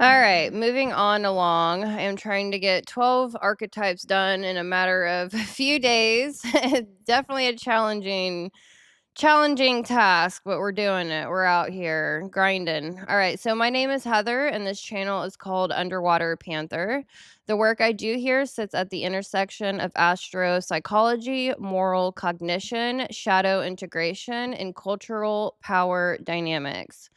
All right, moving on along. I am trying to get 12 archetypes done in a matter of a few days. Definitely a challenging task, but we're doing it. We're out here grinding. All right, so my name is Heather, and this channel is called Underwater Panther. The work I do here sits at the intersection of astro-psychology, moral cognition, shadow integration, and cultural power dynamics.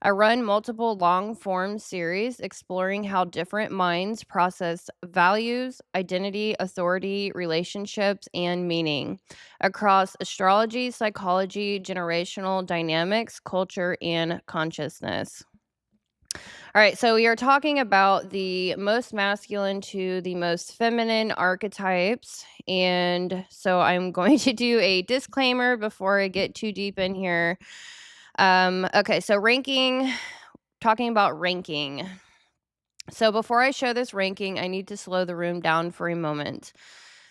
I run multiple long form series exploring how different minds process values, identity, authority, relationships, and meaning across astrology, psychology, generational dynamics, culture, and consciousness. All right, so we are talking about the most masculine to the most feminine archetypes. And so I'm going to do a disclaimer before I get too deep in here. Okay, so talking about ranking. So before I show this ranking, I need to slow the room down for a moment.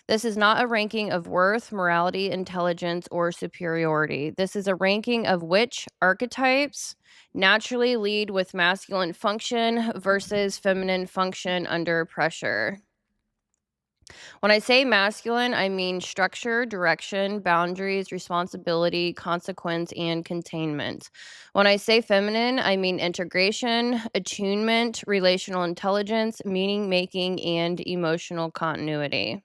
This is not a ranking of worth, morality, intelligence, or superiority. This is a ranking of which archetypes naturally lead with masculine function versus feminine function under pressure. When I say masculine, I mean structure, direction, boundaries, responsibility, consequence, and containment. When I say feminine, I mean integration, attunement, relational intelligence, meaning making, and emotional continuity.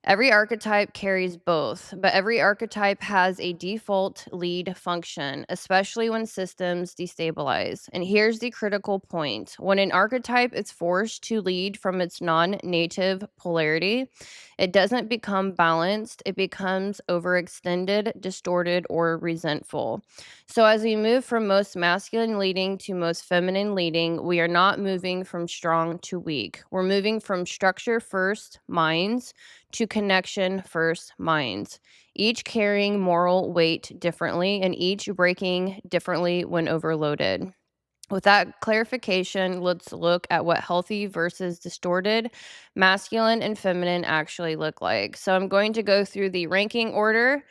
Every archetype carries both, but every archetype has a default lead function, especially when systems destabilize. And here's the critical point. When an archetype is forced to lead from its non-native polarity, it doesn't become balanced, it becomes overextended, distorted, or resentful. So as we move from most masculine leading to most feminine leading, we are not moving from strong to weak. We're moving from structure first minds to connection first minds, each carrying moral weight differently and each breaking differently when overloaded. With that clarification, let's look at what healthy versus distorted, masculine and feminine actually look like. So I'm going to go through the ranking order,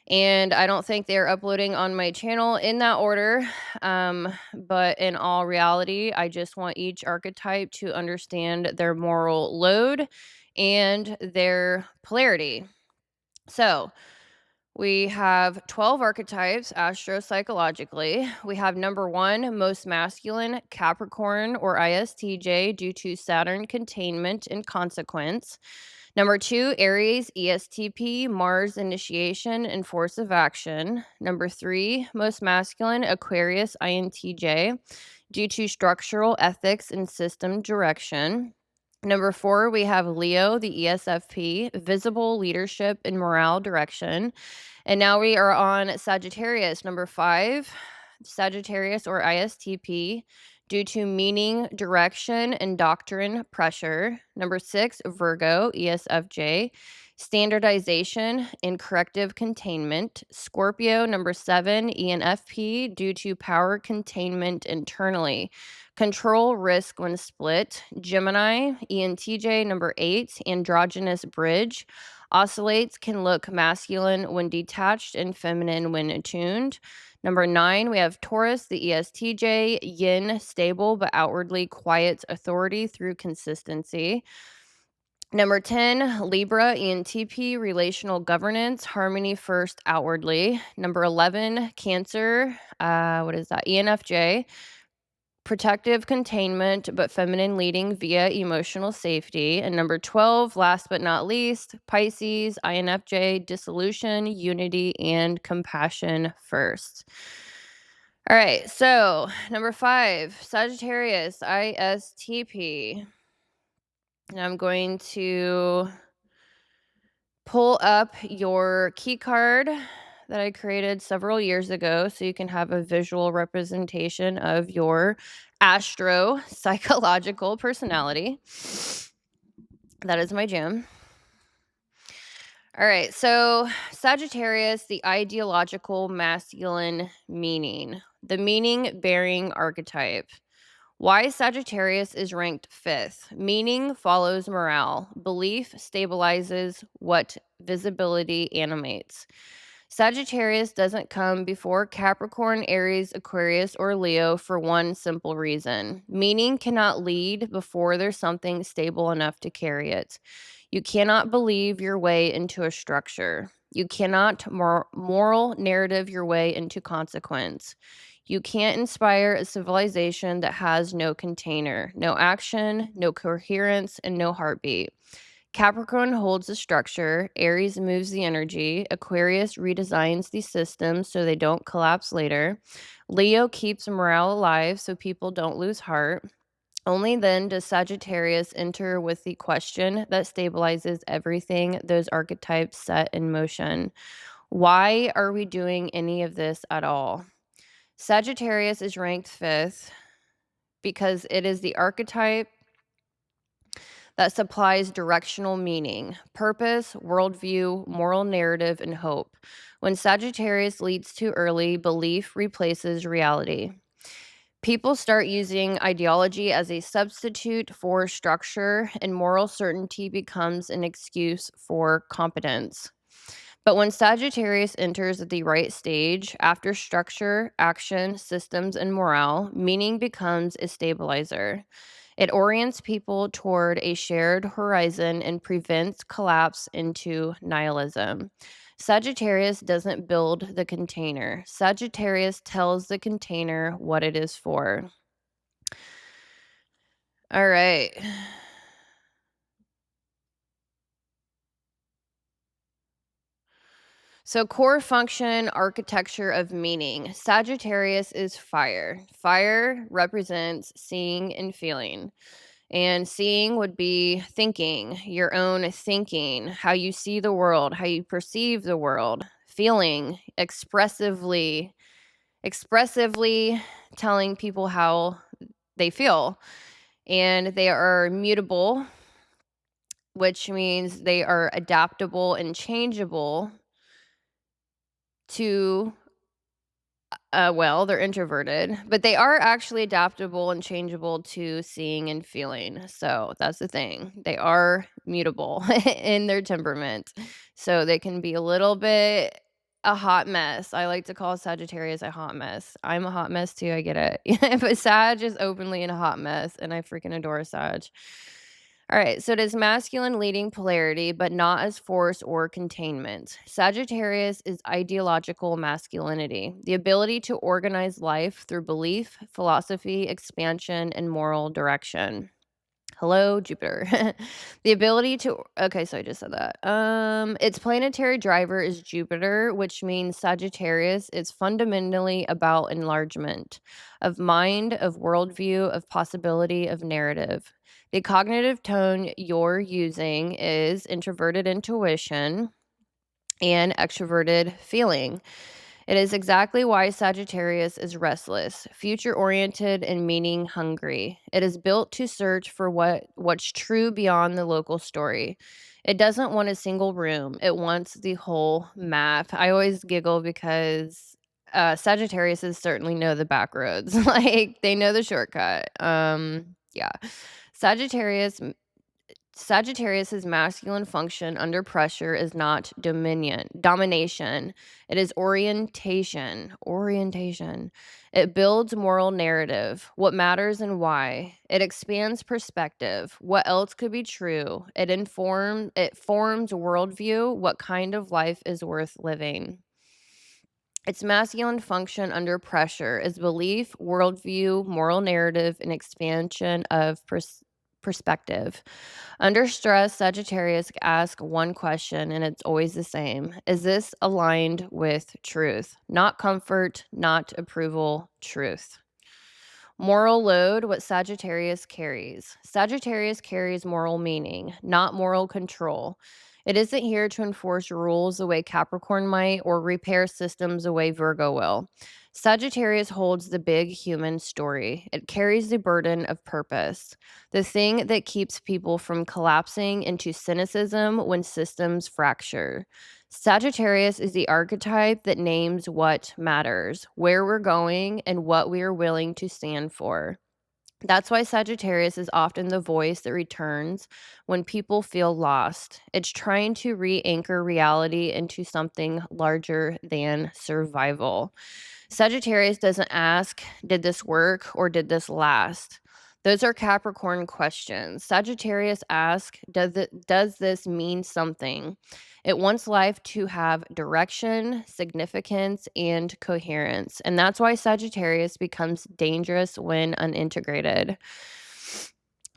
and I don't think they're uploading on my channel in that order. But in all reality, I just want each archetype to understand their moral load and their polarity. So we have 12 archetypes astro-psychologically. We have number 1, most masculine, Capricorn or ISTJ due to Saturn containment and consequence. Number 2, Aries, ESTP, Mars initiation and force of action. Number 3, most masculine, Aquarius, INTJ due to structural ethics and system direction. Number 4, we have Leo, the ESFP, visible leadership and morale direction. And now we are on Sagittarius, number 5, Sagittarius or ISTP, due to meaning, direction, and doctrine pressure. Number 6, Virgo, ESFJ, standardization and corrective containment. Scorpio, number 7, ENFP, due to power containment internally. Control risk when split. Gemini, ENTJ, number 8, androgynous bridge. Oscillates, can look masculine when detached and feminine when attuned. Number 9, we have Taurus, the ESTJ, yin, stable but outwardly quiet authority through consistency. Number 10, Libra, ENTP, relational governance, harmony first outwardly. Number 11, Cancer, ENFJ, protective containment, but feminine leading via emotional safety. And number 12, last but not least, Pisces, INFJ, dissolution, unity, and compassion first. All right, so number 5, Sagittarius, ISTP. And I'm going to pull up your key card that I created several years ago so you can have a visual representation of your astro-psychological personality. That is my jam. All right, so Sagittarius, the ideological masculine meaning, the meaning bearing archetype. Why Sagittarius is ranked 5th. Meaning follows morale. Belief stabilizes what visibility animates. Sagittarius doesn't come before Capricorn, Aries, Aquarius, or Leo for one simple reason. Meaning cannot lead before there's something stable enough to carry it. You cannot believe your way into a structure. You cannot moral narrative your way into consequence. You can't inspire a civilization that has no container, no action, no coherence, and no heartbeat. Capricorn holds the structure, Aries moves the energy, Aquarius redesigns the systems so they don't collapse later, Leo keeps morale alive so people don't lose heart. Only then does Sagittarius enter with the question that stabilizes everything those archetypes set in motion. Why are we doing any of this at all? Sagittarius is ranked 5th because it is the archetype that supplies directional meaning, purpose, worldview, moral narrative, and hope. When Sagittarius leads too early, belief replaces reality. People start using ideology as a substitute for structure, and moral certainty becomes an excuse for competence. But when Sagittarius enters at the right stage, after structure, action, systems, and morale, meaning becomes a stabilizer. It orients people toward a shared horizon and prevents collapse into nihilism. Sagittarius doesn't build the container. Sagittarius tells the container what it is for. All right. So, core function, architecture of meaning. Sagittarius is fire. Fire represents seeing and feeling. And seeing would be thinking, your own thinking, how you see the world, how you perceive the world. Feeling, expressively telling people how they feel. And they are mutable, which means they are adaptable and changeable to well, they're introverted, but they are actually adaptable and changeable to seeing and feeling. So that's the thing. They are mutable in their temperament. So they can be a little bit a hot mess. I like to call Sagittarius a hot mess. I'm a hot mess too. I get it. But Sag is openly in a hot mess, and I freaking adore Sag. All right, so it is masculine leading polarity, but not as force or containment. Sagittarius is ideological masculinity, the ability to organize life through belief, philosophy, expansion, and moral direction. Hello, Jupiter. The ability to okay, so I just said that. Its planetary driver is Jupiter, which means Sagittarius is fundamentally about enlargement of mind, of worldview, of possibility, of narrative. The cognitive tone you're using is introverted intuition and extroverted feeling. It is exactly why Sagittarius is restless, future-oriented, and meaning-hungry. It is built to search for what's true beyond the local story. It doesn't want a single room. It wants the whole map. I always giggle because Sagittariuses certainly know the back roads. Like, they know the shortcut. Yeah. Sagittarius Sagittarius's masculine function under pressure is not domination. It is orientation. It builds moral narrative, what matters and why. It expands perspective, what else could be true. It forms worldview, what kind of life is worth living. Its masculine function under pressure is belief, worldview, moral narrative, and expansion of perspective. Under stress, Sagittarius asks one question, and it's always the same. Is this aligned with truth? Not comfort, not approval, truth. Moral load, what Sagittarius carries. Sagittarius carries moral meaning, not moral control. It isn't here to enforce rules the way Capricorn might or repair systems the way Virgo will. Sagittarius holds the big human story. It carries the burden of purpose, the thing that keeps people from collapsing into cynicism when systems fracture. Sagittarius is the archetype that names what matters, where we're going, and what we are willing to stand for. That's why Sagittarius is often the voice that returns when people feel lost. It's trying to re anchor reality into something larger than survival. Sagittarius doesn't ask, did this work or did this last? Those are Capricorn questions. Sagittarius asks, does this mean something? It wants life to have direction, significance, and coherence. And that's why Sagittarius becomes dangerous when unintegrated.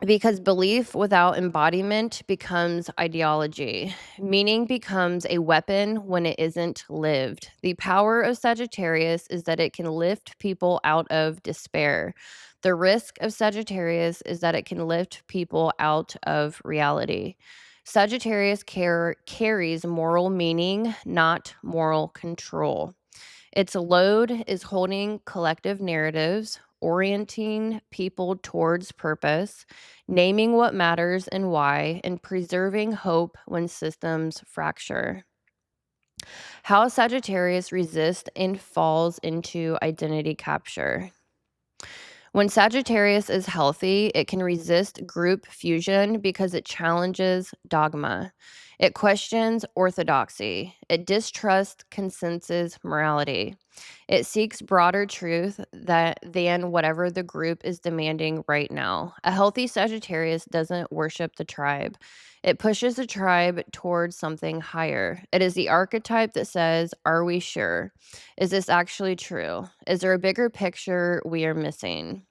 Because belief without embodiment becomes ideology. Meaning becomes a weapon when it isn't lived. The power of Sagittarius is that it can lift people out of despair. The risk of Sagittarius is that it can lift people out of reality. Sagittarius carries moral meaning, not moral control. Its load is holding collective narratives, orienting people towards purpose, naming what matters and why, and preserving hope when systems fracture. How Sagittarius resists and falls into identity capture. When Sagittarius is healthy, it can resist group fusion because it challenges dogma. It questions orthodoxy. It distrusts consensus morality. It seeks broader truth than whatever the group is demanding right now. A healthy Sagittarius doesn't worship the tribe. It pushes the tribe towards something higher. It is the archetype that says, are we sure? Is this actually true? Is there a bigger picture we are missing?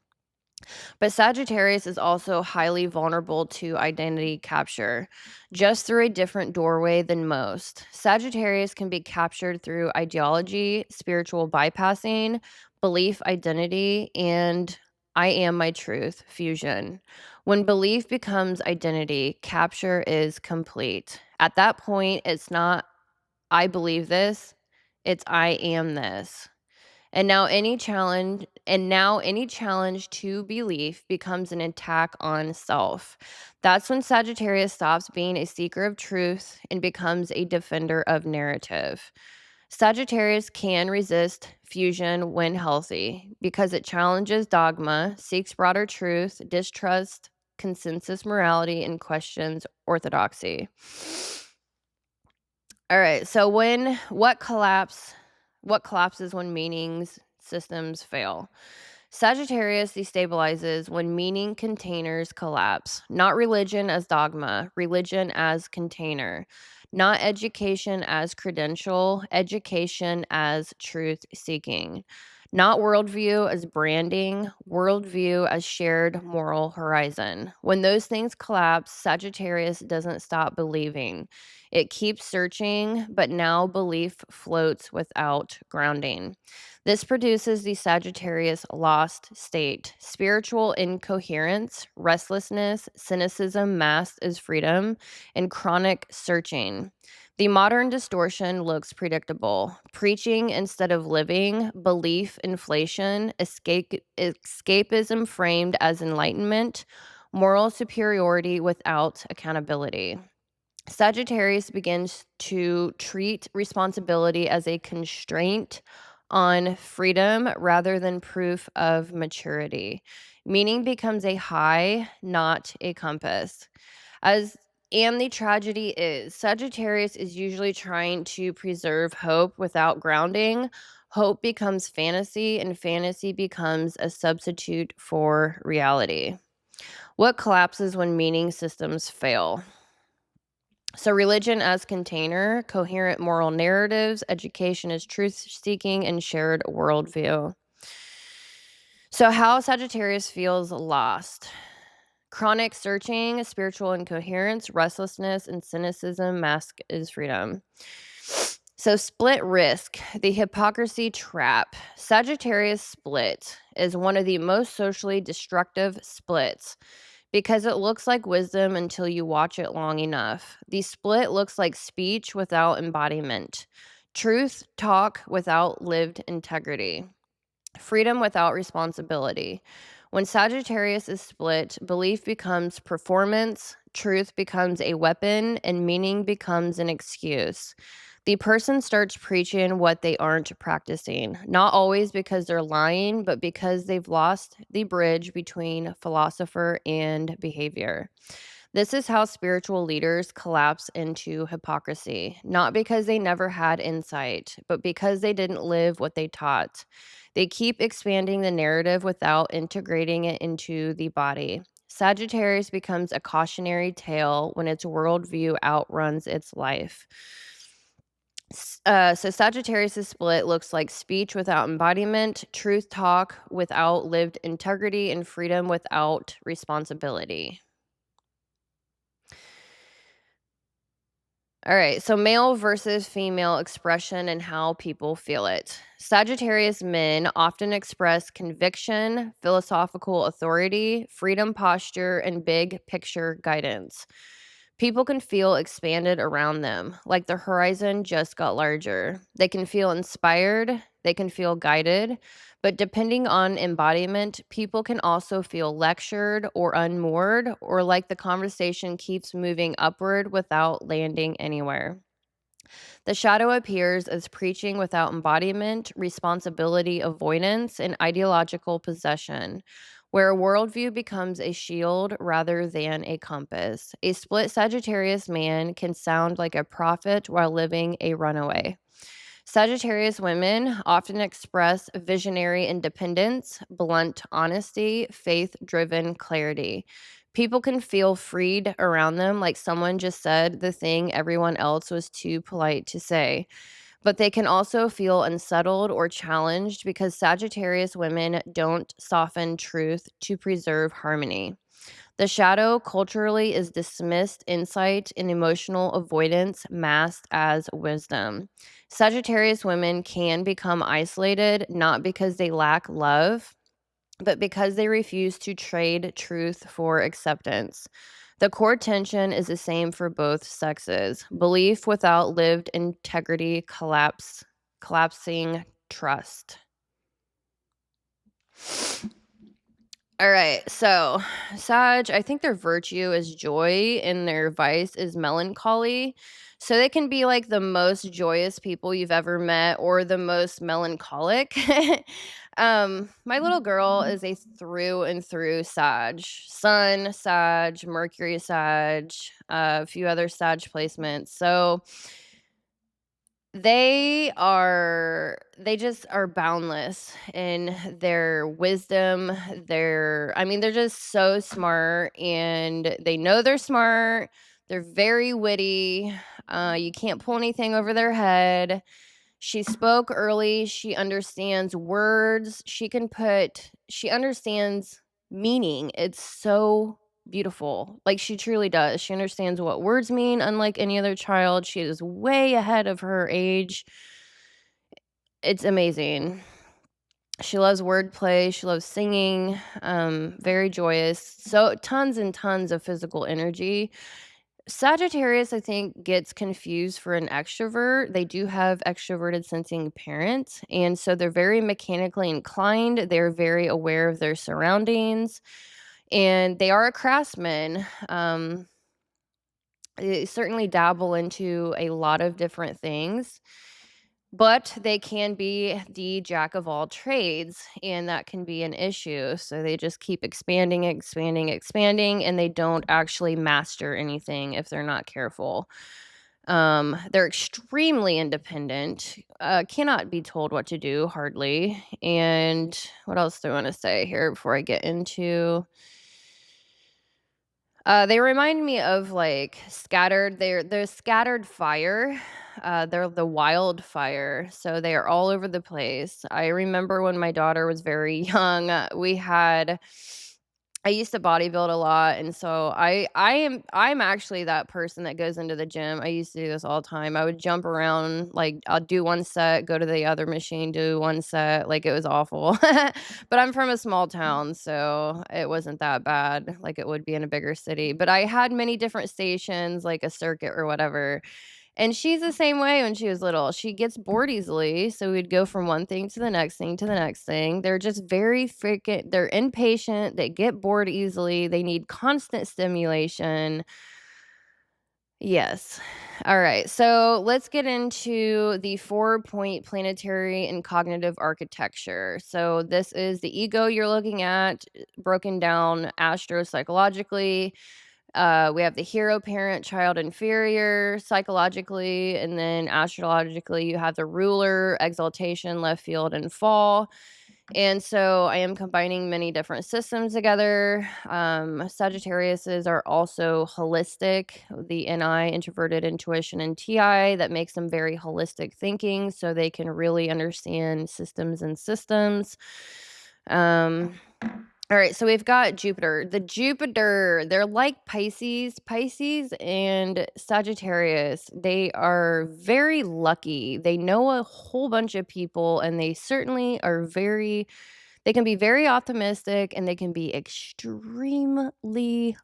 But Sagittarius is also highly vulnerable to identity capture, just through a different doorway than most. Sagittarius can be captured through ideology, spiritual bypassing, belief identity, and I am my truth fusion. When belief becomes identity, capture is complete. At that point, it's not I believe this, it's I am this. And now any challenge to belief becomes an attack on self. That's when Sagittarius stops being a seeker of truth and becomes a defender of narrative. Sagittarius can resist fusion when healthy because it challenges dogma, seeks broader truth, distrusts consensus morality, and questions orthodoxy. All right, so what collapses when meanings systems fail? Sagittarius destabilizes when meaning containers collapse. Not religion as dogma, religion as container. Not education as credential, education as truth seeking. Not worldview as branding, worldview as shared moral horizon. When those things collapse, Sagittarius doesn't stop believing. It keeps searching, but now belief floats without grounding. This produces the Sagittarius lost state, spiritual incoherence, restlessness, cynicism masked as freedom, and chronic searching. The modern distortion looks predictable. Preaching instead of living, belief inflation, escapism framed as enlightenment, moral superiority without accountability. Sagittarius begins to treat responsibility as a constraint on freedom rather than proof of maturity. Meaning becomes a high, not a compass. As and the tragedy is, Sagittarius is usually trying to preserve hope without grounding. Hope becomes fantasy, and fantasy becomes a substitute for reality. What collapses when meaning systems fail? So, religion as container, coherent moral narratives, education as truth seeking, and shared worldview. So, how Sagittarius feels lost. Chronic searching, spiritual incoherence, restlessness, and cynicism mask is freedom. So, split risk, the hypocrisy trap. Sagittarius split is one of the most socially destructive splits because it looks like wisdom until you watch it long enough. The split looks like speech without embodiment, truth talk without lived integrity, freedom without responsibility. When Sagittarius is split, belief becomes performance, truth becomes a weapon, and meaning becomes an excuse. The person starts preaching what they aren't practicing, not always because they're lying, but because they've lost the bridge between philosopher and behavior. This is how spiritual leaders collapse into hypocrisy, not because they never had insight, but because they didn't live what they taught. They keep expanding the narrative without integrating it into the body. Sagittarius becomes a cautionary tale when its worldview outruns its life. So Sagittarius' split looks like speech without embodiment, truth talk without lived integrity, and freedom without responsibility. All right, so male versus female expression and how people feel it. Sagittarius men often express conviction, philosophical authority, freedom posture, and big picture guidance. People can feel expanded around them, like the horizon just got larger. They can feel inspired, they can feel guided, but depending on embodiment, people can also feel lectured or unmoored, or like the conversation keeps moving upward without landing anywhere. The shadow appears as preaching without embodiment, responsibility avoidance, and ideological possession, where a worldview becomes a shield rather than a compass. A split Sagittarius man can sound like a prophet while living a runaway. Sagittarius women often express visionary independence, blunt honesty, faith driven clarity. People can feel freed around them, like someone just said the thing everyone else was too polite to say. But they can also feel unsettled or challenged because Sagittarius women don't soften truth to preserve harmony. The shadow culturally is dismissed insight and emotional avoidance masked as wisdom. Sagittarius women can become isolated not because they lack love, but because they refuse to trade truth for acceptance. The core tension is the same for both sexes. Belief without lived integrity collapsing trust. All right. So, Sag, I think their virtue is joy and their vice is melancholy. So they can be like the most joyous people you've ever met or the most melancholic. My little girl is a through and through Sag. Sun, Sag, Mercury, Sag, a few other Sag placements. So they just are boundless in their wisdom. They're just so smart and they know they're smart. They're very witty. You can't pull anything over their head. She spoke early. She understands words. She understands meaning. It's so beautiful. Like she truly does. She understands what words mean, unlike any other child. She is way ahead of her age. It's amazing. She loves wordplay. She loves singing. Very joyous. So tons and tons of physical energy. Sagittarius, I think, gets confused for an extrovert. They do have extroverted sensing parents, and so they're very mechanically inclined. They're very aware of their surroundings, and they are a craftsman. They certainly dabble into a lot of different things, but they can be the jack of all trades, and that can be an issue. So they just keep expanding, expanding, expanding, and they don't actually master anything if they're not careful. They're extremely independent, cannot be told what to do, hardly. And what else do I want to say here before I get into they remind me of like they're scattered fire. They're the wildfire, so they are all over the place. I remember when my daughter was very young, I used to bodybuild a lot, and so I'm actually that person that goes into the gym. I used to do this all the time. I would jump around, like I'll do one set, go to the other machine, do one set, like it was awful. But I'm from a small town, so it wasn't that bad like it would be in a bigger city. But I had many different stations, like a circuit or whatever. And she's the same way when she was little. She gets bored easily, so we'd go from one thing to the next thing to the next thing. They're just they're impatient, they get bored easily, they need constant stimulation. Yes. All right. So let's get into the 4-point planetary and cognitive architecture. So this is the ego you're looking at, broken down astro-psychologically. We have the hero, parent, child, inferior psychologically, and then astrologically, you have the ruler, exaltation, left field, and fall. And so I am combining many different systems together. Sagittariuses are also holistic, the NI, introverted intuition, and TI, that makes them very holistic thinking so they can really understand systems and systems. All right, so we've got Jupiter. The Jupiter, they're like Pisces. Pisces and Sagittarius, they are very lucky. They know a whole bunch of people, and they certainly are they can be very optimistic, and they can be extremely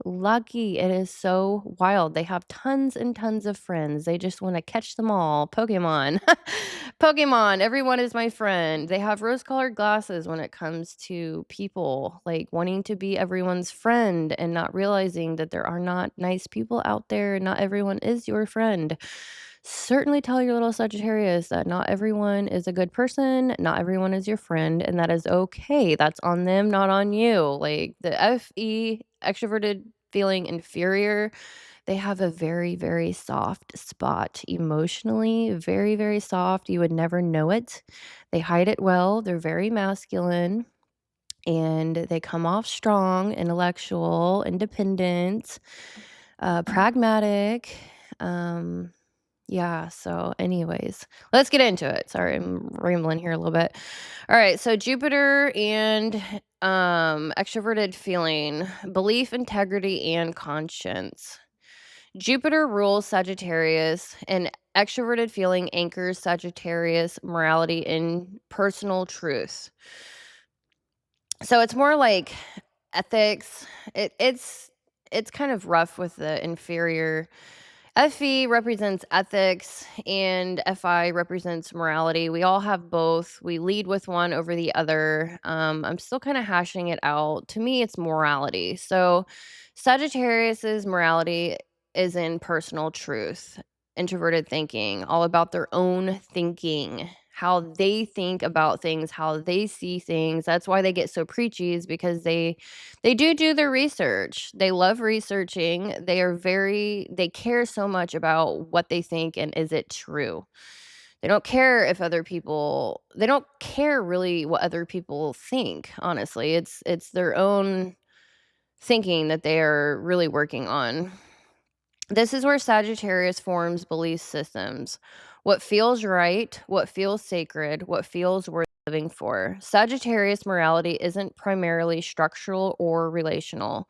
lucky. It is so wild. They have tons and tons of friends. They just want to catch them all. Pokemon. Pokemon, everyone is my friend. They have rose-colored glasses when it comes to people, like wanting to be everyone's friend and not realizing that there are not nice people out there and not everyone is your friend. Certainly tell your little Sagittarius that not everyone is a good person, not everyone is your friend, and that is okay. That's on them, not on you. Like the FE, extroverted feeling inferior, they have a very, very soft spot emotionally, very, very soft. You would never know it. They hide it well. They're very masculine and they come off strong, intellectual, independent, pragmatic. Um, yeah, so anyways, let's get into it. Sorry, I'm rambling here a little bit. All right, so Jupiter and extroverted feeling, belief, integrity, and conscience. Jupiter rules Sagittarius, and extroverted feeling anchors Sagittarius morality in personal truth. So it's more like ethics. It's kind of rough with the inferior. FE represents ethics and FI represents morality. We all have both. We lead with one over the other. I'm still kind of hashing it out. To me, it's morality. So Sagittarius's morality is in personal truth, introverted thinking, all about their own thinking, how they think about things, how they see things. That's why they get so preachy, is because they do their research. They love researching. They care so much about what they think and is it true. They don't care if they don't care really what other people think, honestly. It's their own thinking that they are really working on. This is where Sagittarius forms belief systems. What feels right, what feels sacred, what feels worth living for. Sagittarius morality isn't primarily structural or relational.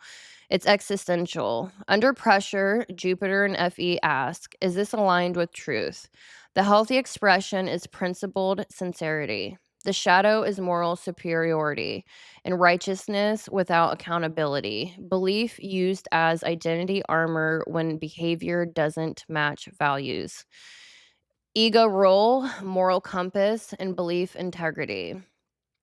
It's existential. Under pressure, Jupiter and FE ask, is this aligned with truth? The healthy expression is principled sincerity. The shadow is moral superiority and righteousness without accountability. Belief used as identity armor when behavior doesn't match values. Ego role, moral compass, and belief integrity.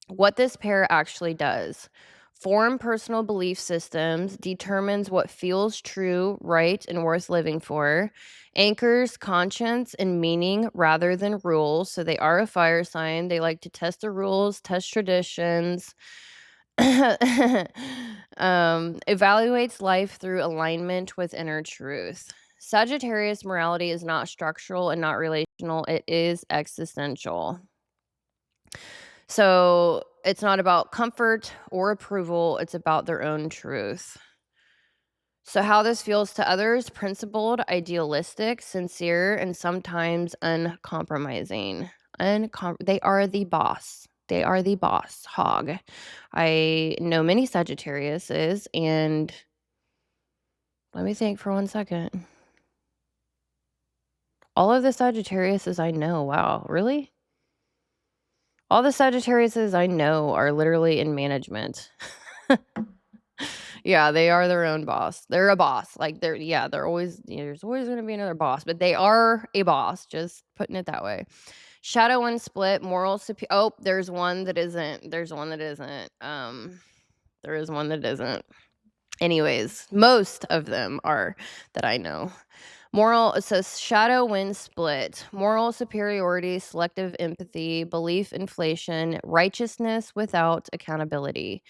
What this pair actually does: form personal belief systems, determines what feels true, right, and worth living for, anchors conscience and meaning rather than rules. So they are a fire sign. They like to test the rules, test traditions. Evaluates life through alignment with inner truth. Sagittarius morality is not structural and not relational, it is existential. So it's not about comfort or approval, it's about their own truth. So, how this feels to others: principled, idealistic, sincere, and sometimes uncompromising. They are the boss. They are the boss hog. I know many Sagittariuses, and let me think for 1 second. All of the Sagittariuses I know, wow, really? All the Sagittariuses I know are literally in management. Yeah, they are their own boss. They're a boss. Like they're always, there's always going to be another boss, but they are a boss, just putting it that way. Shadow and split, moral oh, there's one that isn't. There's one that isn't. There is one that isn't. Anyways, most of them are that I know. Moral, it says shadow wind split, moral superiority, selective empathy, belief inflation, righteousness without accountability.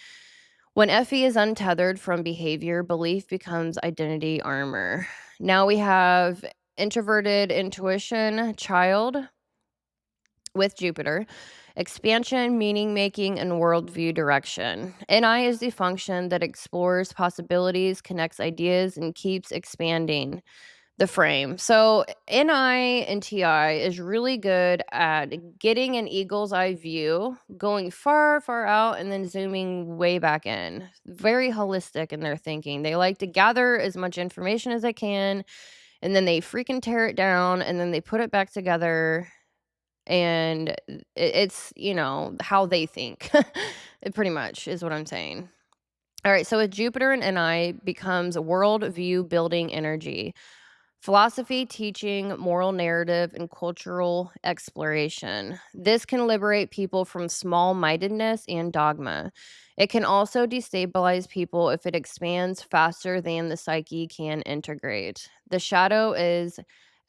When FE is untethered from behavior, belief becomes identity armor. Now we have introverted intuition, child with Jupiter, expansion, meaning making, and worldview direction. NI is the function that explores possibilities, connects ideas, and keeps expanding the frame. So NI and TI is really good at getting an eagle's eye view, going far, far out, and then zooming way back in. Very holistic in their thinking. They like to gather as much information as they can, and then they freaking tear it down, and then they put it back together. And it's, how they think. It pretty much is what I'm saying. All right, so with Jupiter and NI becomes worldview building energy. Philosophy, teaching, moral narrative, and cultural exploration. This can liberate people from small mindedness and dogma. It can also destabilize people if it expands faster than the psyche can integrate. The shadow is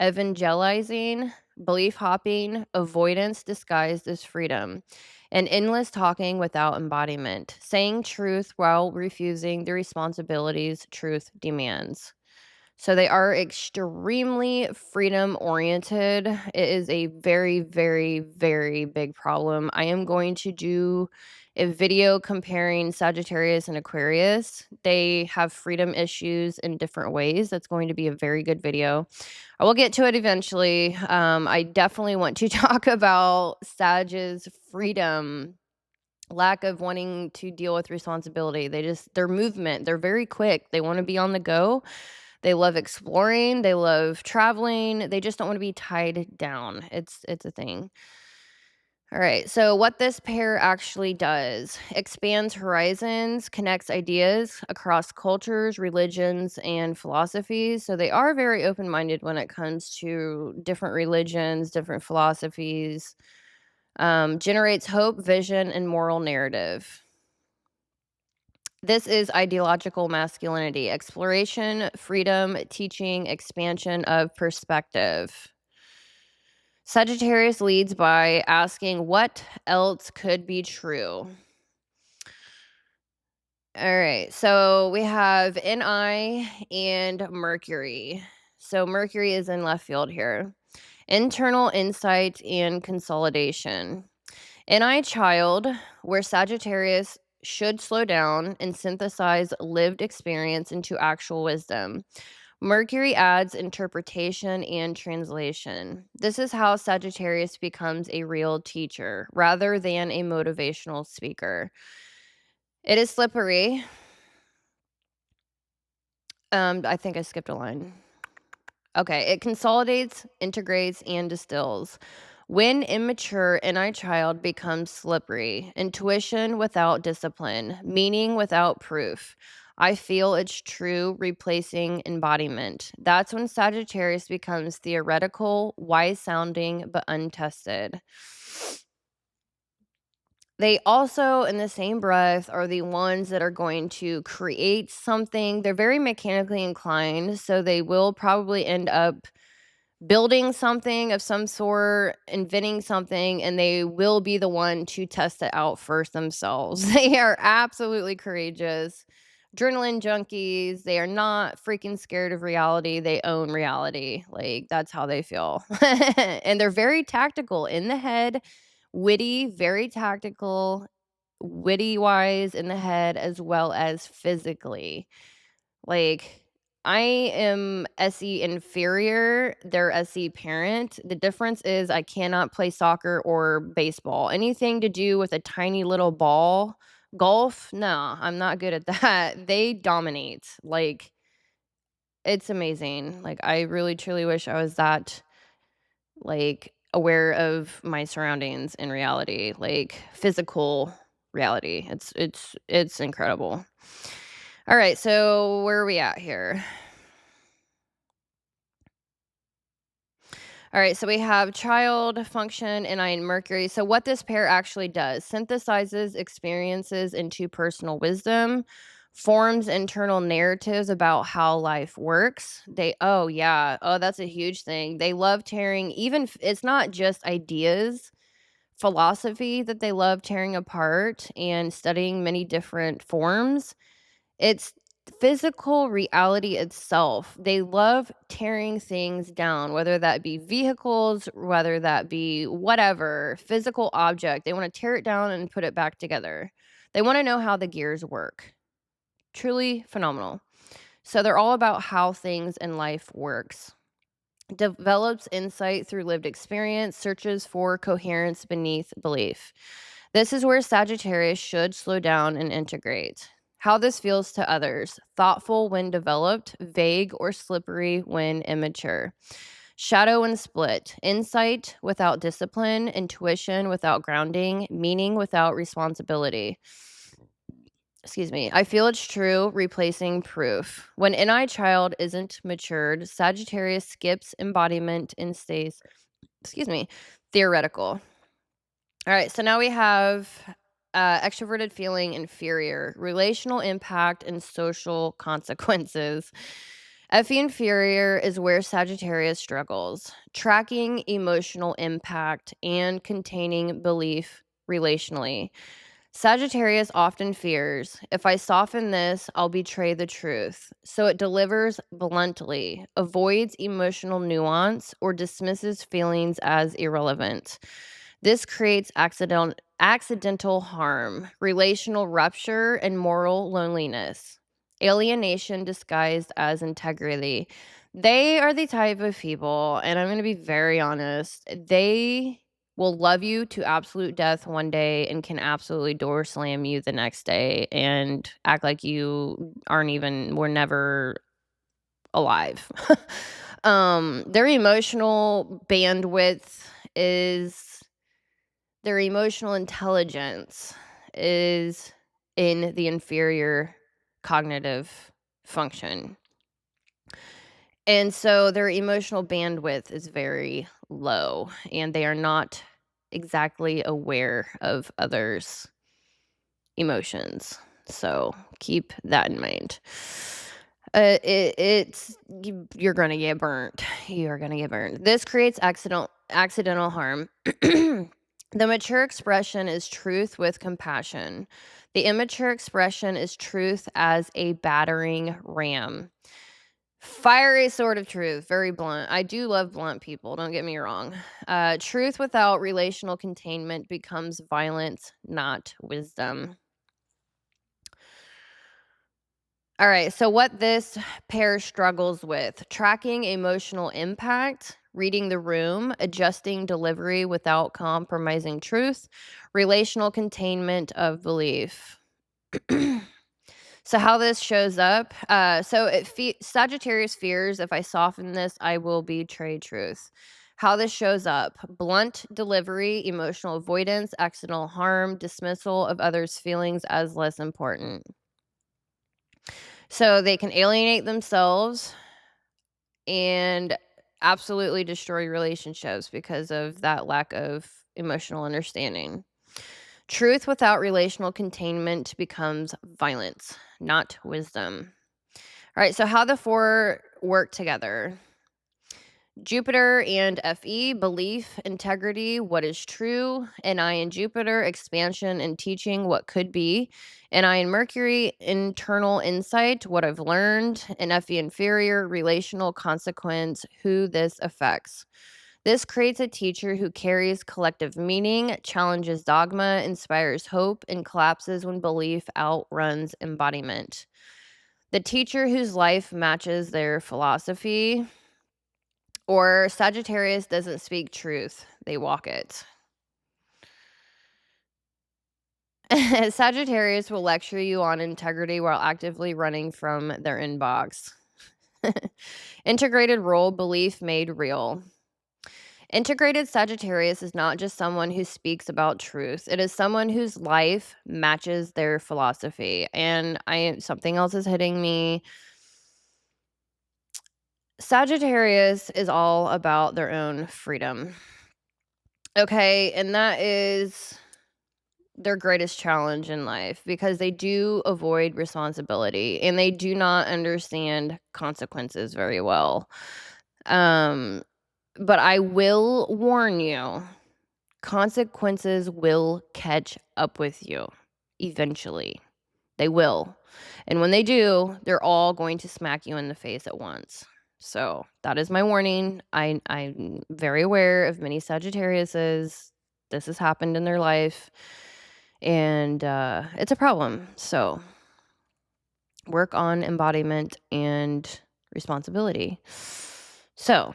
evangelizing, belief hopping, avoidance disguised as freedom, and endless talking without embodiment, saying truth while refusing the responsibilities truth demands. So they are extremely freedom oriented. It is a very, very, very big problem. I am going to do a video comparing Sagittarius and Aquarius. They have freedom issues in different ways. That's going to be a very good video. I will get to it eventually. I definitely want to talk about Sag's freedom, lack of wanting to deal with responsibility. Their movement, they're very quick. They want to be on the go. They love exploring, they love traveling, they just don't want to be tied down. It's a thing. All right, so what this pair actually does expands horizons, connects ideas across cultures, religions, and philosophies. So they are very open minded when it comes to different religions, different philosophies, generates hope, vision, and moral narrative. This is ideological masculinity, exploration, freedom, teaching, expansion of perspective. Sagittarius leads by asking what else could be true. All right, so we have NI and Mercury. So Mercury is in left field here. Internal insight and consolidation. NI child, where Sagittarius should slow down and synthesize lived experience into actual wisdom. Mercury adds interpretation and translation. This is how Sagittarius becomes a real teacher rather than a motivational speaker. It is slippery. I think I skipped a line. Okay, it consolidates, integrates, and distills. When immature NI child becomes slippery, intuition without discipline, meaning without proof. I feel it's true, replacing embodiment. That's when Sagittarius becomes theoretical, wise sounding, but untested. They also, in the same breath, are the ones that are going to create something. They're very mechanically inclined, so they will probably end up building something of some sort, inventing something, and they will be the one to test it out first themselves. They are absolutely courageous, adrenaline junkies. They are not freaking scared of reality. They own reality. Like, that's how they feel. And they're very tactical in the head, witty, very tactical, witty wise in the head, as well as physically. Like, I am SE inferior, they're SE parent. The difference is I cannot play soccer or baseball. Anything to do with a tiny little ball, golf, no, I'm not good at that. They dominate. Like, it's amazing. Like, I really truly wish I was that, like, aware of my surroundings in reality, like physical reality. It's incredible. All right, so where are we at here? All right, so we have child, function, and I in Mercury. So what this pair actually does, synthesizes experiences into personal wisdom, Forms internal narratives about how life works. That's a huge thing. They love tearing, it's not just ideas, philosophy that they love tearing apart and studying many different forms. It's physical reality itself. They love tearing things down, whether that be vehicles, whether that be whatever, physical object. They want to tear it down and put it back together. They want to know how the gears work. Truly phenomenal. So they're all about how things in life works. Develops insight through lived experience, searches for coherence beneath belief. This is where Sagittarius should slow down and integrate. How this feels to others. Thoughtful when developed, vague or slippery when immature. Shadow and split. Insight without discipline, intuition without grounding, meaning without responsibility. Excuse me. I feel it's true, replacing proof. When NI child isn't matured, Sagittarius skips embodiment and stays, theoretical. All right, so now we have extroverted feeling inferior, relational impact and social consequences. FE inferior is where Sagittarius struggles, tracking emotional impact and containing belief relationally. Sagittarius often fears, if I soften this, I'll betray the truth. So it delivers bluntly, avoids emotional nuance, or dismisses feelings as irrelevant. This creates accidental harm, relational rupture, and moral loneliness. Alienation disguised as integrity. They are the type of people, and I'm going to be very honest, they will love you to absolute death one day and can absolutely door slam you the next day and act like you were never alive. Their emotional bandwidth is their emotional intelligence is in the inferior cognitive function. And so their emotional bandwidth is very low, and they are not exactly aware of others' emotions. So keep that in mind. You're gonna get burnt. You're gonna get burnt. This creates accidental harm. The mature expression is truth with compassion. The immature expression is truth as a battering ram. Fiery sword of truth, very blunt. I do love blunt people, don't get me wrong. Truth without relational containment becomes violence, not wisdom. All right, so what this pair struggles with: tracking emotional impact, reading the room, adjusting delivery without compromising truth, relational containment of belief. So how this shows up, Sagittarius fears, if I soften this, I will betray truth. How this shows up: blunt delivery, emotional avoidance, accidental harm, dismissal of others' feelings as less important. So they can alienate themselves and absolutely destroy relationships because of that lack of emotional understanding. Truth without relational containment becomes violence, not wisdom. All right, so how the four work together. Jupiter and FE, belief, integrity, what is true. NI and Jupiter, expansion and teaching, what could be. NI and Mercury, internal insight, what I've learned. And FE inferior, relational consequence, who this affects. This creates a teacher who carries collective meaning, challenges dogma, inspires hope, and collapses when belief outruns embodiment. The teacher whose life matches their philosophy. Or Sagittarius doesn't speak truth, they walk it. Sagittarius will lecture you on integrity while actively running from their inbox. Integrated role, belief made real. Integrated Sagittarius is not just someone who speaks about truth. It is someone whose life matches their philosophy. And something else is hitting me. Sagittarius is all about their own freedom. Okay, and that is their greatest challenge in life because they do avoid responsibility and they do not understand consequences very well. Um, but I will warn you, consequences will catch up with you eventually. They will. And when they do, they're all going to smack you in the face at once. So that is my warning. I'm very aware of many Sagittariuses. This has happened in their life. And it's a problem. So work on embodiment and responsibility. So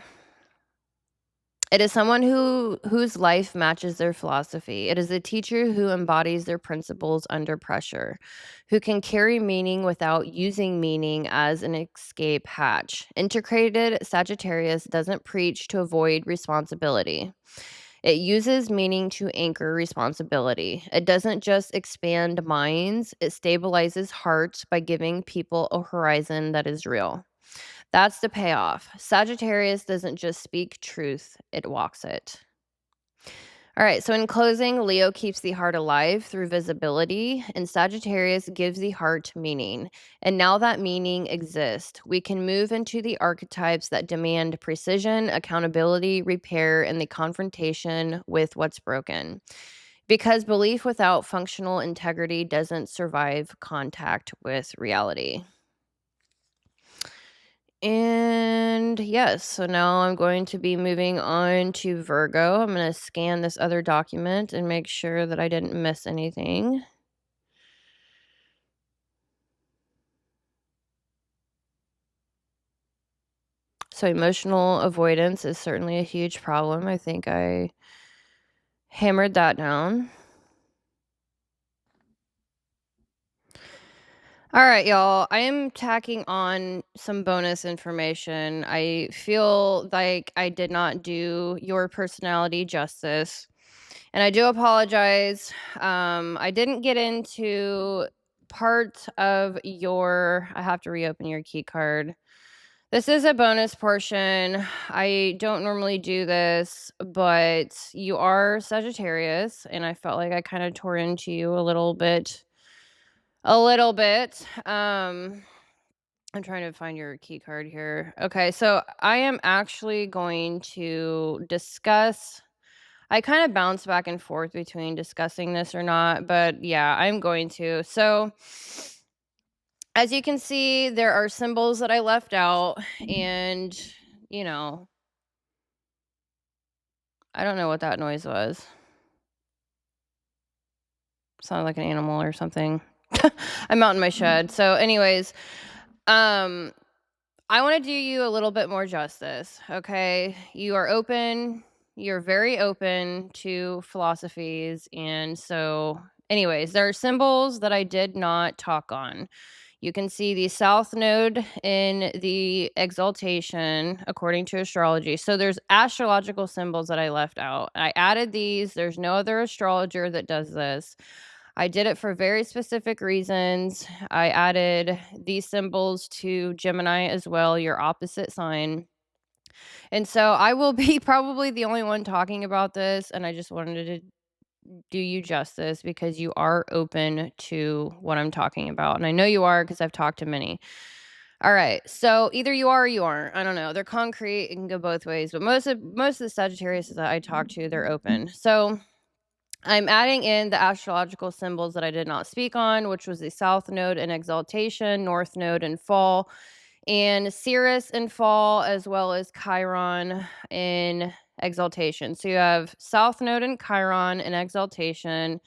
it is someone whose life matches their philosophy. It is a teacher who embodies their principles under pressure, who can carry meaning without using meaning as an escape hatch. Integrated Sagittarius doesn't preach to avoid responsibility. It uses meaning to anchor responsibility. It doesn't just expand minds, it stabilizes hearts by giving people a horizon that is real. That's the payoff. Sagittarius doesn't just speak truth, it walks it. All right, so in closing, Leo keeps the heart alive through visibility, and Sagittarius gives the heart meaning. And now that meaning exists, we can move into the archetypes that demand precision, accountability, repair, and the confrontation with what's broken. Because belief without functional integrity doesn't survive contact with reality. And yes, so now I'm going to be moving on to Virgo. I'm going to scan this other document and make sure that I didn't miss anything. So emotional avoidance is certainly a huge problem. I think I hammered that down. All right, y'all. I am tacking on some bonus information. I feel like I did not do your personality justice. And I do apologize. I didn't get into part of your. I have to reopen your key card. This is a bonus portion. I don't normally do this, but you are Sagittarius, and I felt like I kind of tore into you a little bit. A little bit. I'm trying to find your key card here. Okay, so I am actually going to discuss. I kind of bounce back and forth between discussing this or not, but yeah, I'm going to. So, as you can see, there are symbols that I left out, and you know, I don't know what that noise was. Sounded like an animal or something. I'm out in my shed. So, anyways, I want to do you a little bit more justice, okay? You are open. You're very open to philosophies. And so, anyways, there are symbols that I did not talk on. You can see the south node in the exaltation according to astrology. So there's astrological symbols that I left out. I added these. There's no other astrologer that does this. I did it for very specific reasons. I added these symbols to Gemini as well, your opposite sign. And so I will be probably the only one talking about this. And I just wanted to do you justice because you are open to what I'm talking about. And I know you are because I've talked to many. All right. So either you are or you aren't. I don't know. They're concrete. It can go both ways. But most of the Sagittarius that I talk to, they're open. So I'm adding in the astrological symbols that I did not speak on, which was the South Node in exaltation, North Node in fall, and Sirius in fall, as well as Chiron in exaltation. So you have South Node in Chiron in exaltation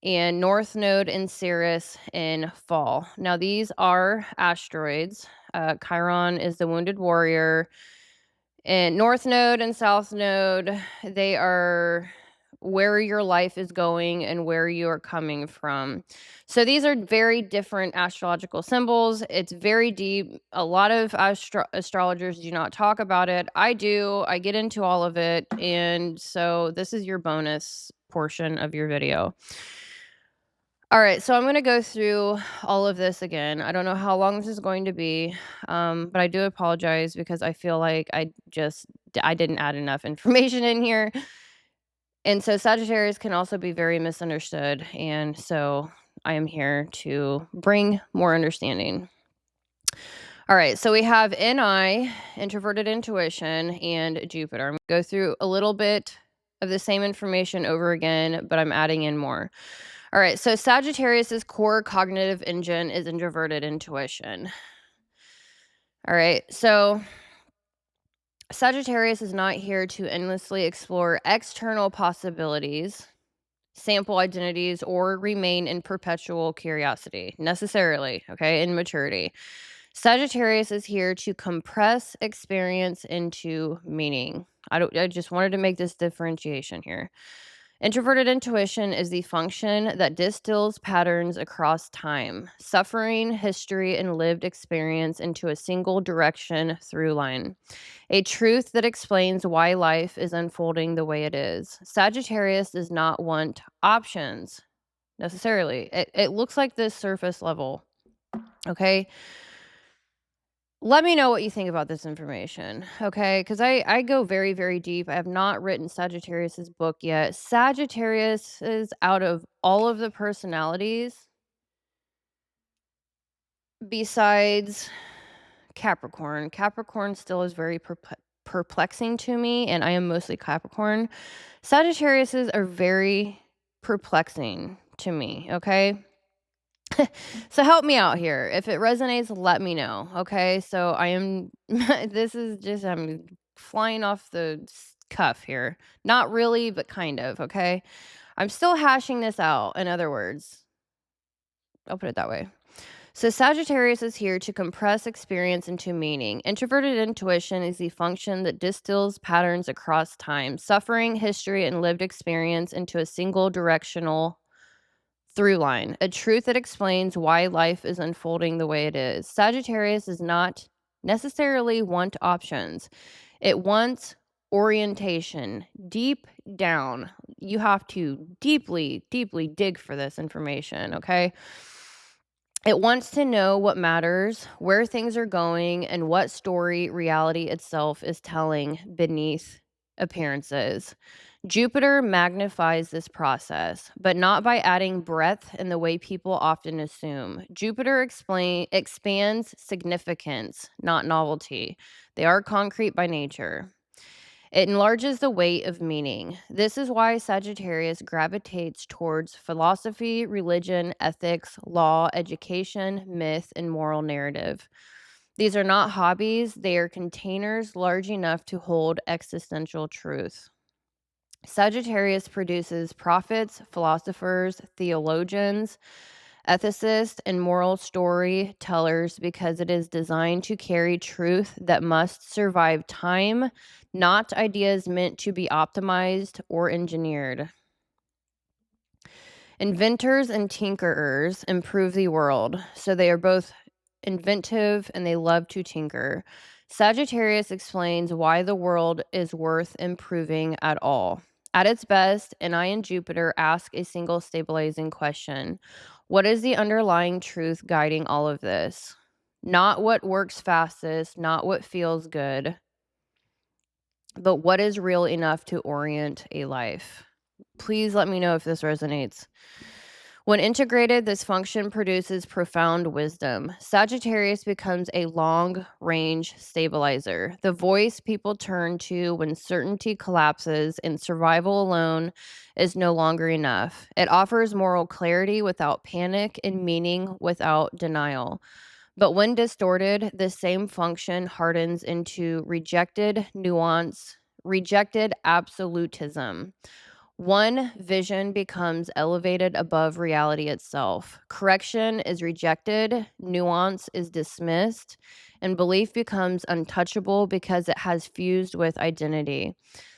and North Node in Sirius in fall. Now, these are asteroids. Chiron is the wounded warrior. And North Node and South Node, they are where your life is going and where you are coming from. So these are very different astrological symbols. It's very deep. A lot of astrologers do not talk about it. I do. I get into all of it. And so this is your bonus portion of your video. All right, so I'm going to go through all of this again. I don't know how long this is going to be, but I do apologize because I feel like I didn't add enough information in here. And so Sagittarius can also be very misunderstood, and so I am here to bring more understanding. All right, so we have NI, introverted intuition, and Jupiter. I'm going to go through a little bit of the same information over again, but I'm adding in more. All right, so Sagittarius's core cognitive engine is introverted intuition. All right, so Sagittarius is not here to endlessly explore external possibilities, sample identities, or remain in perpetual curiosity necessarily, okay, in maturity. Sagittarius is here to compress experience into meaning. I just wanted to make this differentiation here. Introverted intuition is the function that distills patterns across time, suffering, history, and lived experience into a single direction through line. A truth that explains why life is unfolding the way it is. Sagittarius does not want options necessarily. It looks like this surface level. Okay. Let me know what you think about this information, okay? Because I go very, very deep. I have not written Sagittarius's book yet. Sagittarius is out of all of the personalities besides Capricorn. Capricorn still is very perplexing to me, and I am mostly Capricorn. Sagittariuses are very perplexing to me, okay? So help me out here. If it resonates, let me know. Okay. So I am, this is just, I'm flying off the cuff here. Not really, but kind of. Okay. I'm still hashing this out. In other words, I'll put it that way. So Sagittarius is here to compress experience into meaning. Introverted intuition is the function that distills patterns across time, suffering, history, and lived experience into a single directional through line, a truth that explains why life is unfolding the way it is. Sagittarius does not necessarily want options, it wants orientation deep down. You have to deeply, deeply dig for this information, okay? It wants to know what matters, where things are going, and what story reality itself is telling beneath appearances. Jupiter magnifies this process, but not by adding breadth in the way people often assume. Jupiter expands significance, not novelty. They are concrete by nature. It enlarges the weight of meaning. This is why Sagittarius gravitates towards philosophy, religion, ethics, law, education, myth, and moral narrative. These are not hobbies, they are containers large enough to hold existential truth. Sagittarius produces prophets, philosophers, theologians, ethicists, and moral storytellers because it is designed to carry truth that must survive time, not ideas meant to be optimized or engineered. Inventors and tinkerers improve the world, so they are both inventive and they love to tinker. Sagittarius explains why the world is worth improving at all. At its best, and I and Jupiter ask a single stabilizing question. What is the underlying truth guiding all of this? Not what works fastest, not what feels good, but what is real enough to orient a life. Please let me know if this resonates. When integrated, this function produces profound wisdom. Sagittarius becomes a long range stabilizer, the voice people turn to when certainty collapses and survival alone is no longer enough. It offers moral clarity without panic and meaning without denial. But when distorted, the same function hardens into rejected nuance, rejected absolutism. One vision becomes elevated above reality itself. Correction is rejected, nuance is dismissed, and belief becomes untouchable because it has fused with identity.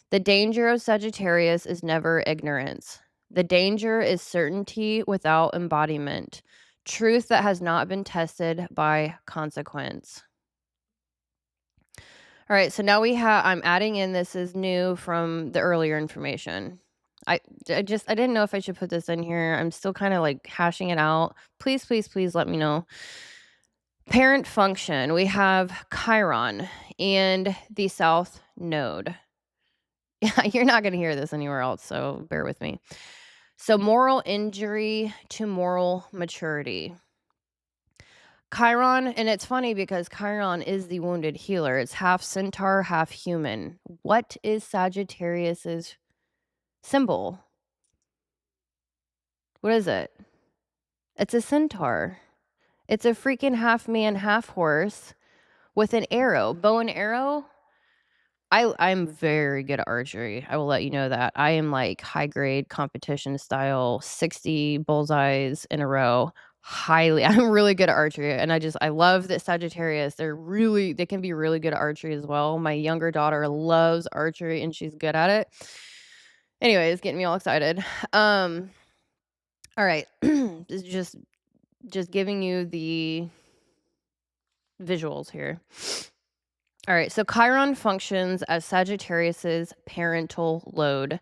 The danger of Sagittarius is never ignorance. The danger is certainty without embodiment, truth that has not been tested by consequence. All right, so now I'm adding in, this is new from the earlier information. I I didn't know if I should put this in here. I'm still kind of like hashing it out. Please, please, please let me know. Parent function. We have Chiron and the South Node. Yeah, you're not gonna hear this anywhere else, so bear with me. So moral injury to moral maturity. Chiron, and it's funny because Chiron is the wounded healer. It's half centaur, half human. What is Sagittarius's symbol? What is it? It's a centaur. It's a freaking half man, half horse with an arrow, bow and arrow. I'm very good at archery. I will let you know that. I am like high grade competition style, 60 bullseyes in a row. Highly, I'm really good at archery. And I love that Sagittarius, they can be really good at archery as well. My younger daughter loves archery and she's good at it. Anyways, getting me all excited. All right. This is just giving you the visuals here. All right, so Chiron functions as Sagittarius's parental load,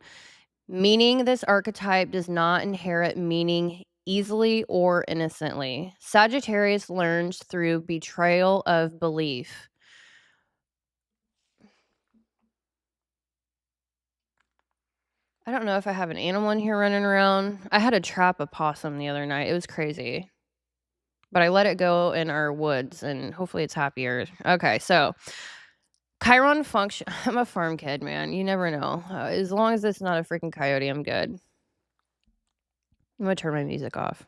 meaning this archetype does not inherit meaning easily or innocently. Sagittarius learns through betrayal of belief. I don't know if I have an animal in here running around. I had to trap a possum the other night. It was crazy. But I let it go in our woods and hopefully it's happier. Okay, so Chiron function. I'm a farm kid, man. You never know. As long as it's not a freaking coyote, I'm good. I'm gonna turn my music off.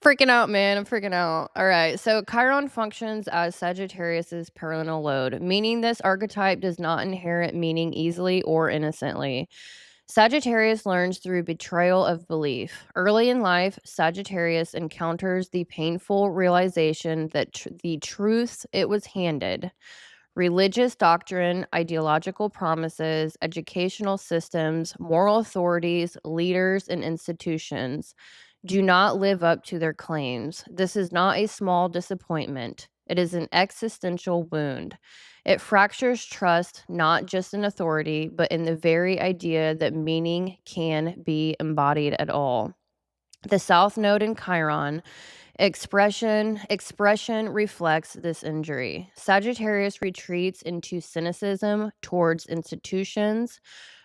Freaking out, man. I'm freaking out. All right. So Chiron functions as Sagittarius's parental load, meaning this archetype does not inherit meaning easily or innocently. Sagittarius learns through betrayal of belief. Early in life, Sagittarius encounters the painful realization that the truth it was handed, religious doctrine, ideological promises, educational systems, moral authorities, leaders, and institutions do not live up to their claims. This is not a small disappointment. It is an existential wound. It fractures trust not just in authority, but in the very idea that meaning can be embodied at all. The South Node in Chiron expression reflects this injury. Sagittarius retreats into cynicism towards institutions,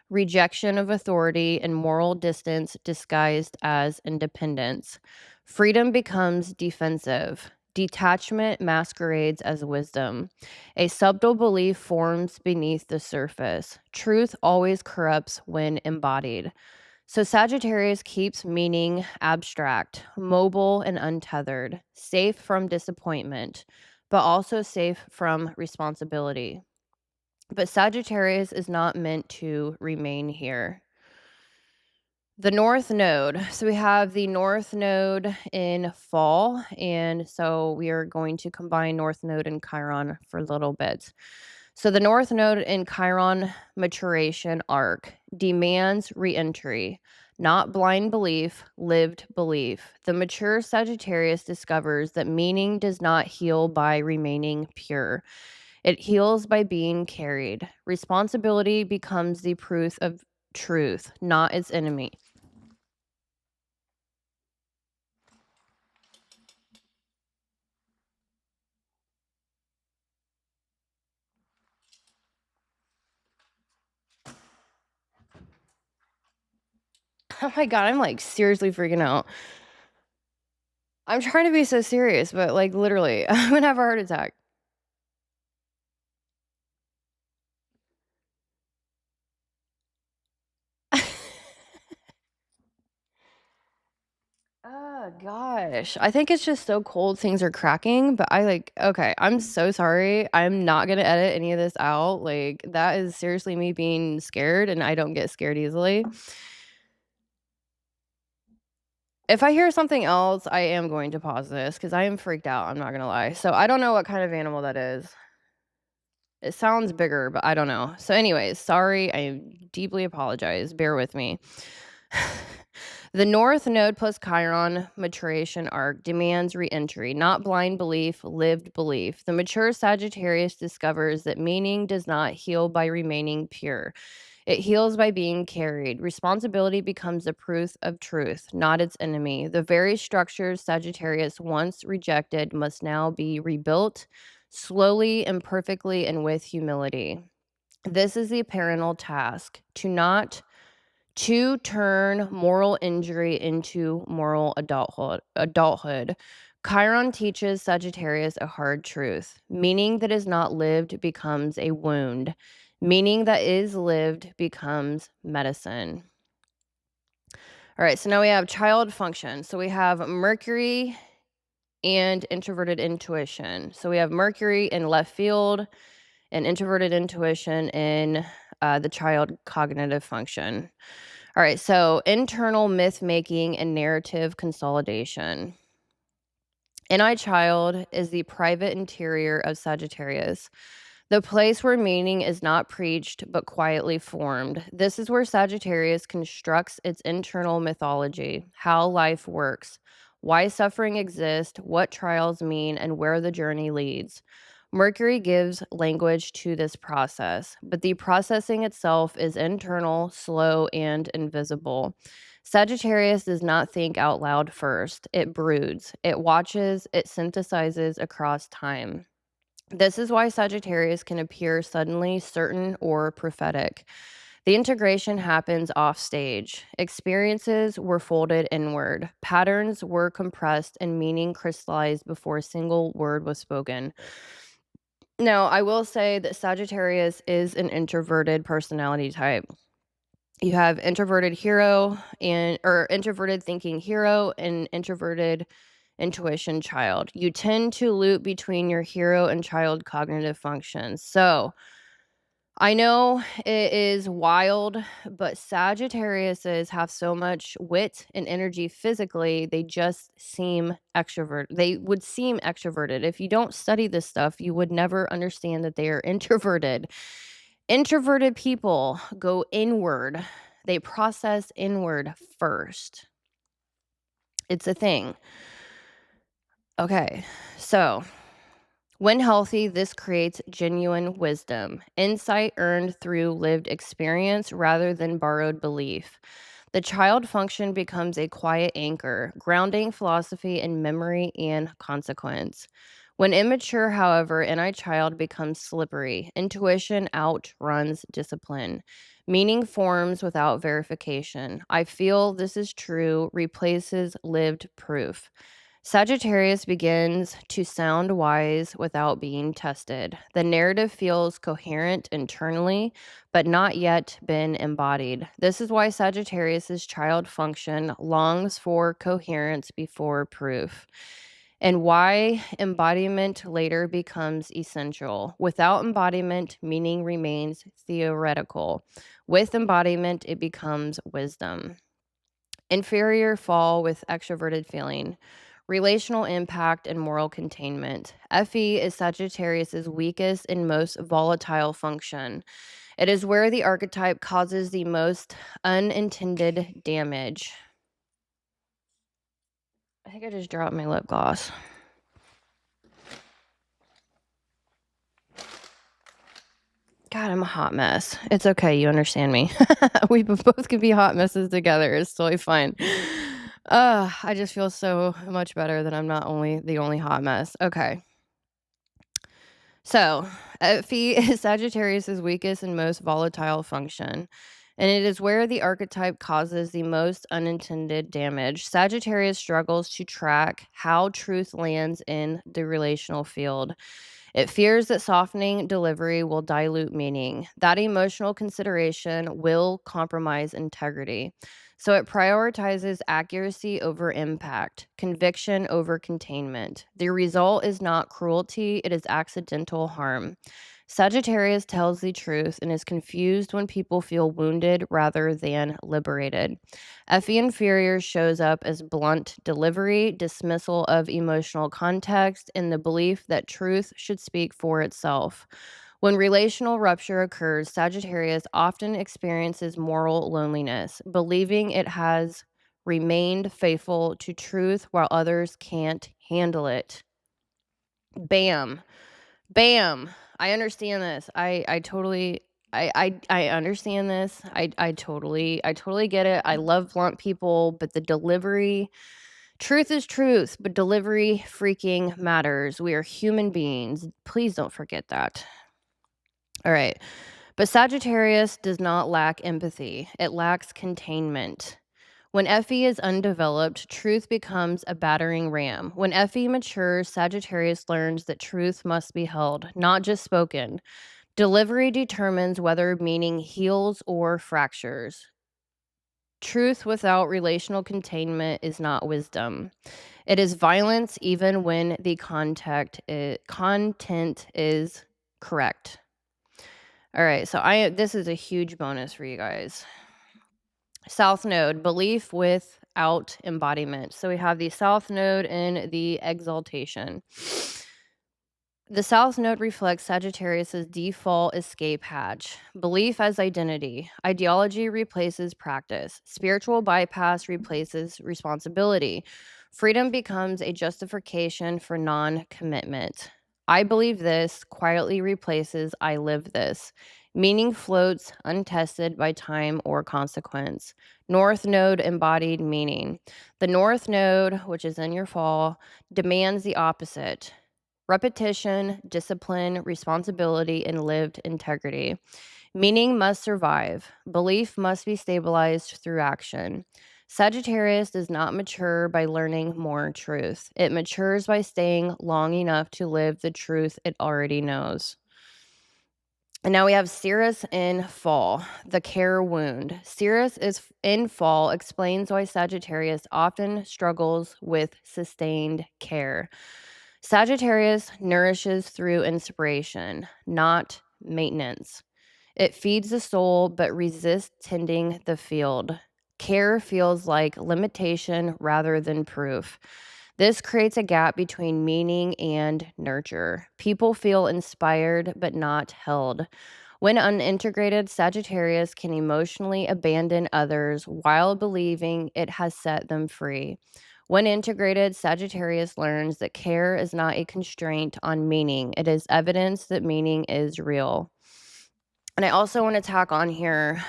rejection of authority, and moral distance disguised as independence. Freedom becomes defensive. Detachment masquerades as wisdom. A subtle belief forms beneath the surface. Truth always corrupts when embodied. So Sagittarius keeps meaning abstract, mobile, and untethered, safe from disappointment, but also safe from responsibility. But Sagittarius is not meant to remain here. The North Node. So we have the North Node in fall, and so we are going to combine North Node and Chiron for a little bit. So the North Node in Chiron maturation arc demands reentry, not blind belief, lived belief. The mature Sagittarius discovers that meaning does not heal by remaining pure. It heals by being carried. Responsibility becomes the proof of truth, not its enemy. Oh my God, I'm like seriously freaking out. I'm trying to be so serious, but like literally, I'm gonna have a heart attack. Oh gosh. I think it's just so cold, things are cracking, but okay, I'm so sorry. I'm not gonna edit any of this out. Like, that is seriously me being scared, and I don't get scared easily. If I hear something else, I am going to pause this because I am freaked out. I'm not gonna lie. So I don't know what kind of animal that is. It sounds bigger, but I don't know. So, anyways, sorry. I deeply apologize. Bear with me. The North Node plus Chiron maturation arc demands reentry, not blind belief, lived belief. The mature Sagittarius discovers that meaning does not heal by remaining pure. It heals by being carried. Responsibility becomes the proof of truth, not its enemy. The very structures Sagittarius once rejected must now be rebuilt slowly, imperfectly, and with humility. This is the parental task, to turn moral injury into moral adulthood. Chiron teaches Sagittarius a hard truth. Meaning that is not lived becomes a wound. Meaning that is lived becomes medicine. All right, so now we have child function. So we have Mercury and introverted intuition. So we have Mercury in left field and introverted intuition in the child cognitive function. All right, so internal myth making and narrative consolidation. Inner child is the private interior of Sagittarius, the place where meaning is not preached but quietly formed. This is where Sagittarius constructs its internal mythology, how life works, why suffering exists, what trials mean, and where the journey leads. Mercury gives language to this process, but the processing itself is internal, slow, and invisible. Sagittarius does not think out loud first. It broods, it watches, it synthesizes across time. This is why Sagittarius can appear suddenly certain or prophetic. The integration happens off stage. Experiences were folded inward. Patterns were compressed and meaning crystallized before a single word was spoken. Now, I will say that Sagittarius is an introverted personality type. You have introverted hero or introverted thinking hero and introverted intuition child. You tend to loop between your hero and child cognitive functions. So I know it is wild, but Sagittariuses have so much wit and energy physically, they just seem extrovert. They would seem extroverted. If you don't study this stuff, you would never understand that they are introverted. Introverted people go inward. They process inward first. It's a thing. Okay, so when healthy, this creates genuine wisdom, insight earned through lived experience rather than borrowed belief. The child function becomes a quiet anchor, grounding philosophy in memory and consequence. When immature, however, inner child becomes slippery. Intuition outruns discipline. Meaning forms without verification. I feel this is true replaces lived proof. Sagittarius begins to sound wise without being tested. The narrative feels coherent internally, but not yet been embodied. This is why Sagittarius's child function longs for coherence before proof, and why embodiment later becomes essential. Without embodiment, meaning remains theoretical. With embodiment, it becomes wisdom. Inferior fall with extroverted feeling. Relational impact and moral containment. FE is Sagittarius's weakest and most volatile function. It is where the archetype causes the most unintended damage. I think I just dropped my lip gloss. God, I'm a hot mess. It's okay. You understand me. We both can be hot messes together. It's totally fine. I just feel so much better that I'm not the only hot mess. Okay. So, Phi is Sagittarius's weakest and most volatile function, and it is where the archetype causes the most unintended damage. Sagittarius struggles to track how truth lands in the relational field. It fears that softening delivery will dilute meaning. That emotional consideration will compromise integrity. So it prioritizes accuracy over impact, conviction over containment. The result is not cruelty, it is accidental harm. Sagittarius tells the truth and is confused when people feel wounded rather than liberated. Fe inferior shows up as blunt delivery, dismissal of emotional context, and the belief that truth should speak for itself. When relational rupture occurs, Sagittarius often experiences moral loneliness, believing it has remained faithful to truth while others can't handle it. Bam. Bam. I understand this. I totally I understand this. I totally get it. I love blunt people, but the delivery Truth is truth, but delivery freaking matters. We are human beings. Please don't forget that. All right. But Sagittarius does not lack empathy, it lacks containment. When FE is undeveloped, truth becomes a battering ram. When FE matures, Sagittarius learns that truth must be held, not just spoken. Delivery determines whether meaning heals or fractures. Truth without relational containment is not wisdom. It is violence even when the content is correct. All right, so this is a huge bonus for you guys. South node, belief without embodiment. So we have the south node and the exaltation. The south node reflects Sagittarius's default escape hatch. Belief as identity. Ideology replaces practice. Spiritual bypass replaces responsibility. Freedom becomes a justification for non-commitment. I believe this quietly replaces I live this. Meaning floats untested by time or consequence. North node embodied meaning. The north node, which is in your fall, demands the opposite. Repetition, discipline, responsibility, and lived integrity. Meaning must survive. Belief must be stabilized through action. Sagittarius does not mature by learning more truth. It matures by staying long enough to live the truth it already knows. And now we have Sirius in fall, the care wound. Sirius is in fall explains why Sagittarius often struggles with sustained care. Sagittarius nourishes through inspiration, not maintenance. It feeds the soul but resists tending the field. Care feels like limitation rather than proof. This creates a gap between meaning and nurture. People feel inspired but not held. When unintegrated, Sagittarius can emotionally abandon others while believing it has set them free. When integrated, Sagittarius learns that care is not a constraint on meaning. It is evidence that meaning is real. And I also want to tack on here,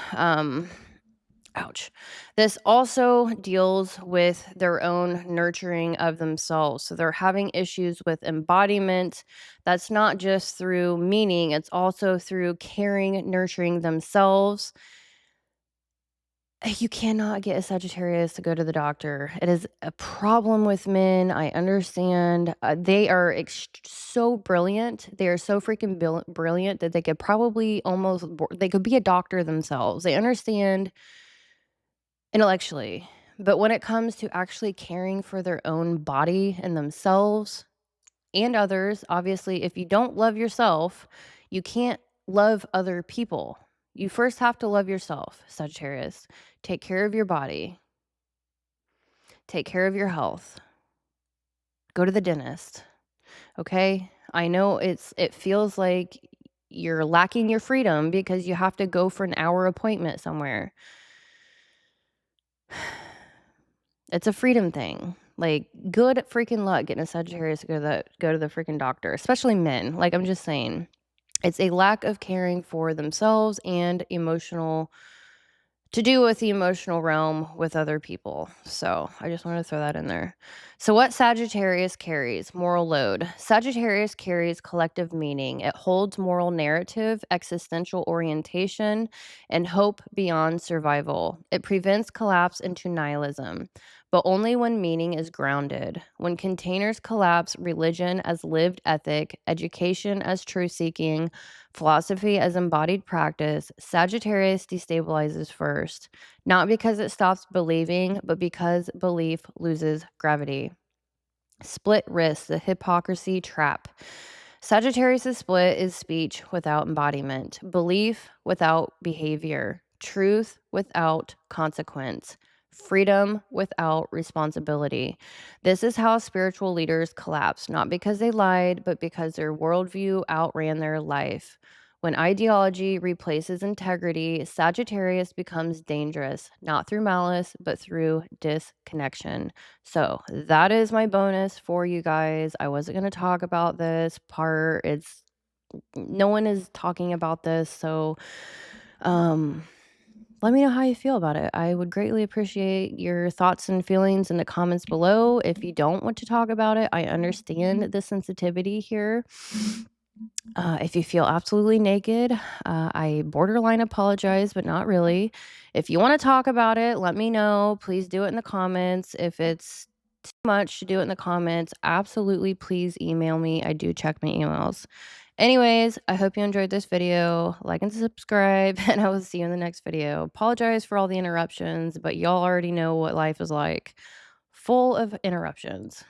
ouch. This also deals with their own nurturing of themselves. So they're having issues with embodiment. That's not just through meaning, it's also through caring, nurturing themselves. You cannot get a Sagittarius to go to the doctor. It is a problem with men. I understand. They are so brilliant. They are so freaking brilliant that they could probably they could be a doctor themselves. They understand intellectually. But when it comes to actually caring for their own body and themselves and others, obviously, if you don't love yourself, you can't love other people. You first have to love yourself, Sagittarius. Take care of your body. Take care of your health. Go to the dentist. Okay? I know it feels like you're lacking your freedom because you have to go for an hour appointment somewhere. It's a freedom thing. Like, good freaking luck getting a Sagittarius to go to the freaking doctor, especially men. Like, I'm just saying. It's a lack of caring for themselves and to do with the emotional realm with other people. So I just wanted to throw that in there. So what Sagittarius carries? Moral load. Sagittarius carries collective meaning. It holds moral narrative, existential orientation, and hope beyond survival. It prevents collapse into nihilism, but only when meaning is grounded. When containers collapse, religion as lived ethic, education as truth seeking, philosophy as embodied practice, Sagittarius destabilizes first, not because it stops believing, but because belief loses gravity. Split wrists, the hypocrisy trap. Sagittarius' split is speech without embodiment, belief without behavior, truth without consequence, freedom without responsibility. This is how spiritual leaders collapse, not because they lied, but because their worldview outran their life. When ideology replaces integrity, Sagittarius becomes dangerous, not through malice, but through disconnection. So that is my bonus for you guys. I wasn't going to talk about this part. No one is talking about this. So, um, let me know how you feel about it. I would greatly appreciate your thoughts and feelings in the comments below. If you don't want to talk about it, I understand the sensitivity here. If you feel absolutely naked, I borderline apologize, but not really. If you want to talk about it, let me know. Please do it in the comments. If it's too much to do it in the comments, absolutely please email me. I do check my emails. Anyways, I hope you enjoyed this video. Like and subscribe, and I will see you in the next video. Apologize for all the interruptions, but y'all already know what life is like, full of interruptions.